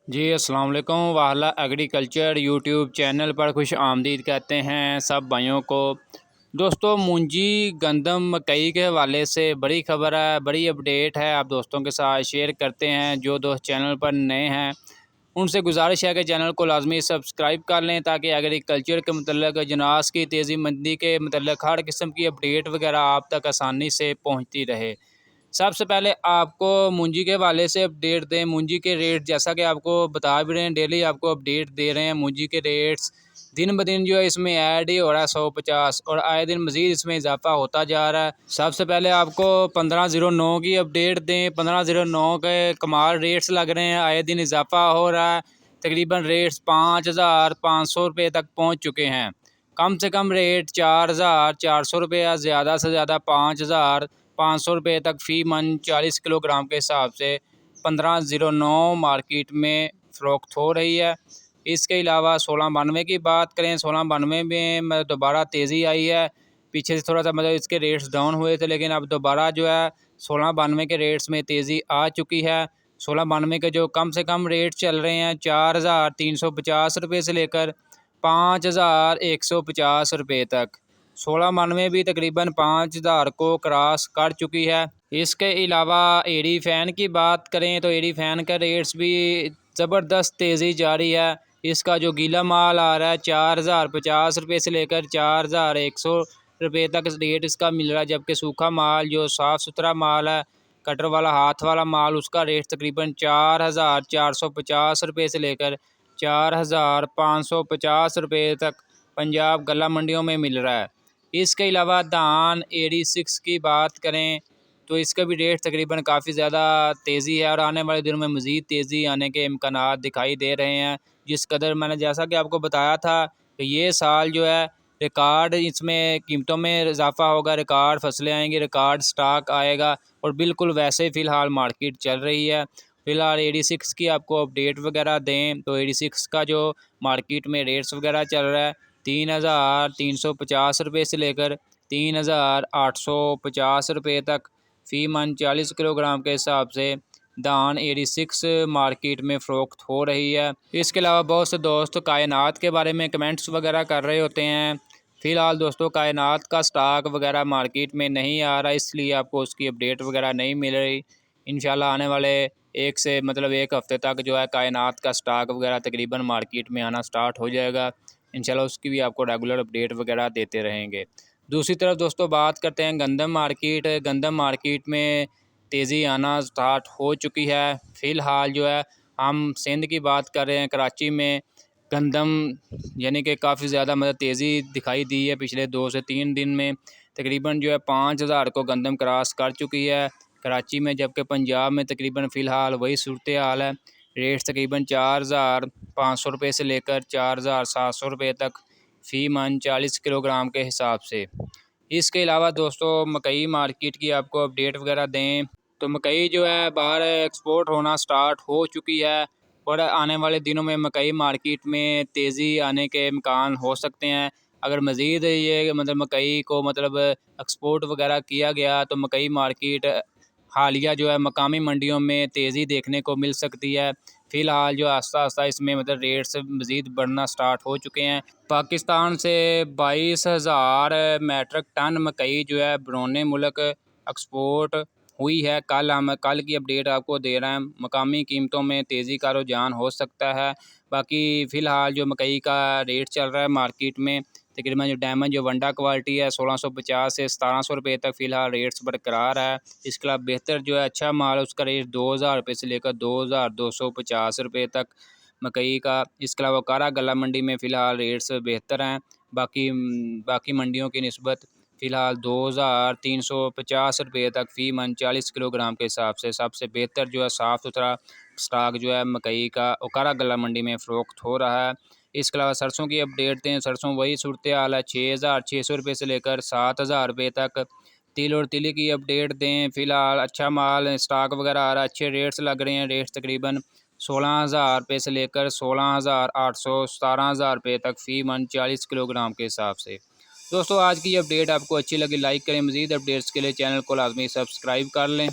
जी अस्सलाम वालेकुम। वाहला agriculture YouTube channel पर खुश आमदीद कहते हैं सब भाइयों को। दोस्तों मूंजी गंदम मकई के हवाले से बड़ी खबर है, बड़ी अपडेट है, आप दोस्तों के साथ शेयर करते हैं। जो दोस्त चैनल पर नए हैं उनसे गुजारिश है कि चैनल को लाजमी सब्सक्राइब कर लें ताकि एग्रीकल्चर के मतलब जनास की तेज़ी मंदी के मतलब हर किस्म की अपडेट वगैरह आप तक आसानी से पहुँचती रहे। सबसे पहले आपको मूंजी के हवाले से अपडेट दें। मूंजी के रेट जैसा कि आपको बता भी रहे हैं, डेली आपको अपडेट दे रहे हैं। मूंजी के रेट्स दिन ब दिन जो है इसमें ऐड ही हो रहा है 150 और आए दिन मज़ीद इसमें इजाफा होता जा रहा है। सबसे पहले आपको 1509 की अपडेट दें। 1509 के कमाल रेट्स लग रहे हैं, आए दिन इजाफा हो रहा है। तकरीबन रेट्स 5500 रुपये तक पहुँच चुके हैं। कम से कम रेट 4400 रुपये, ज़्यादा से ज़्यादा 5500 रुपये तक फ़ी मन 40 किलोग्राम के हिसाब से 1509 मार्केट में फ़रोख्त हो रही है। इसके अलावा 1692 की बात करें, 1692 में दोबारा तेज़ी आई है। पीछे से थोड़ा सा मतलब इसके रेट्स डाउन हुए थे, लेकिन अब दोबारा जो है 1692 के रेट्स में तेज़ी आ चुकी है। 1692 के जो कम से कम रेट चल रहे हैं 4350 रुपये से लेकर 5150 रुपये तक। 1692 भी तकरीबन 5000 को क्रॉस कर चुकी है। इसके अलावा एडी फ़ैन की बात करें तो एडी फ़ैन का रेट्स भी ज़बरदस्त तेज़ी जारी है। इसका जो गीला माल आ रहा है 4050 रुपये से लेकर 4100 रुपये तक रेट इसका मिल रहा है, जबकि सूखा माल जो साफ़ सुथरा माल है, कटर वाला हाथ वाला माल, उसका रेट तकरीबन 4450 रुपये से लेकर 4550 रुपये तक पंजाब गला मंडियों में मिल रहा है। इसके अलावा धान 86 की बात करें तो इसका भी रेट तकरीबन काफ़ी ज़्यादा तेज़ी है और आने वाले दिनों में मज़ीद तेज़ी आने के इम्कानात दिखाई दे रहे हैं। जिस कदर मैंने जैसा कि आपको बताया था कि ये साल जो है रिकॉर्ड इसमें कीमतों में इजाफा होगा, रिकॉर्ड फसलें आएंगी, रिकॉर्ड स्टॉक आएगा और बिल्कुल वैसे फ़िलहाल मार्केट चल रही है। फ़िलहाल 86 की आपको अपडेट वगैरह दें तो 86 का जो मार्केट में रेट्स वगैरह चल रहा है 3350 रुपये से लेकर 3850 रुपये तक फ़ी मन 40 किलोग्राम के हिसाब से धान 86 मार्केट में फ़रोख्त हो रही है। इसके अलावा बहुत से दोस्त कायनात के बारे में कमेंट्स वगैरह कर रहे होते हैं। फ़िलहाल दोस्तों कायनात का स्टॉक वगैरह मार्केट में नहीं आ रहा, इसलिए आपको उसकी अपडेट वगैरह नहीं मिल रही। इंशाल्लाह आने वाले एक हफ़्ते तक जो है कायनात का स्टॉक वगैरह तकरीबन मार्केट में आना स्टार्ट हो जाएगा। इंशाल्लाह उसकी भी आपको रेगुलर अपडेट वगैरह देते रहेंगे। दूसरी तरफ दोस्तों बात करते हैं गंदम मार्केट। गंदम मार्केट में तेज़ी आना स्टार्ट हो चुकी है। फ़िलहाल जो है हम सिंध की बात कर रहे हैं, कराची में गंदम यानी कि काफ़ी ज़्यादा मतलब तेज़ी दिखाई दी है पिछले 2 से 3 दिन में। तकरीबन जो है 5000 को गंदम क्रॉस कर चुकी है कराची में, जबकि पंजाब में तकरीबन फ़िलहाल वही सूरत हाल है। रेट्स तकरीबन 4500 रुपये से लेकर 4700 रुपये तक फ़ी मन 40 किलोग्राम के हिसाब से। इसके अलावा दोस्तों मकई मार्केट की आपको अपडेट वगैरह दें तो मकई जो है बाहर एक्सपोर्ट होना स्टार्ट हो चुकी है और आने वाले दिनों में मकई मार्केट में तेज़ी आने के इम्कान हो सकते हैं। अगर मज़ीद ये मतलब मकई को मतलब एक्सपोर्ट वगैरह किया गया तो मकई मार्केट हालिया जो है मकामी मंडियों में तेज़ी देखने को मिल सकती है। फ़िलहाल जो आस्ता आस्ता इसमें मतलब रेट्स मज़ीद बढ़ना स्टार्ट हो चुके हैं। पाकिस्तान से 22,000 मैट्रिक टन मकई जो है बैरून मुल्क एक्सपोर्ट हुई है। कल की अपडेट आपको दे रहे हैं। मकामी कीमतों में तेज़ी का रुझान हो सकता है। बाकी फ़िलहाल जो मकई का रेट चल रहा है मार्केट में तकरीबन जो डायमंड जो वंडा क्वालिटी है 1650 से 1700 रुपये तक फ़िलहाल रेट्स बरकरार है। इसके अलावा बेहतर जो है अच्छा माल उसका रेट 2000 रुपये से लेकर 2250 रुपये तक मकई का। इसके अलावा कारा गला मंडी में फ़िलहाल रेट्स बेहतर हैं बाकी मंडियों की निस्बत। फ़िलहाल 2350 रुपये तक फ़ी मन 40 किलोग्राम के हिसाब से सबसे बेहतर जो है साफ़ सुथरा स्टॉक जो है मकई का ओकारा गला मंडी में फ़रोख्त हो रहा है। इसके अलावा सरसों की अपडेट दें, सरसों वही सूरत हाल है 6600 रुपये से लेकर 7000 रुपये तक। तिल और तिली की अपडेट दें, फ़िलहाल अच्छा माल स्टॉक वगैरह आ रहा है, अच्छे रेट्स लग रहे हैं। रेट्स तकरीबन 16,000 रुपये से लेकर 16,800 17,000 रुपये तक फ़ी मन 40 किलोग्राम के हिसाब से। दोस्तों आज की अपडेट आपको अच्छी लगी लाइक करें, मज़ीद अपडेट्स के लिए चैनल को लाजमी सब्सक्राइब कर लें।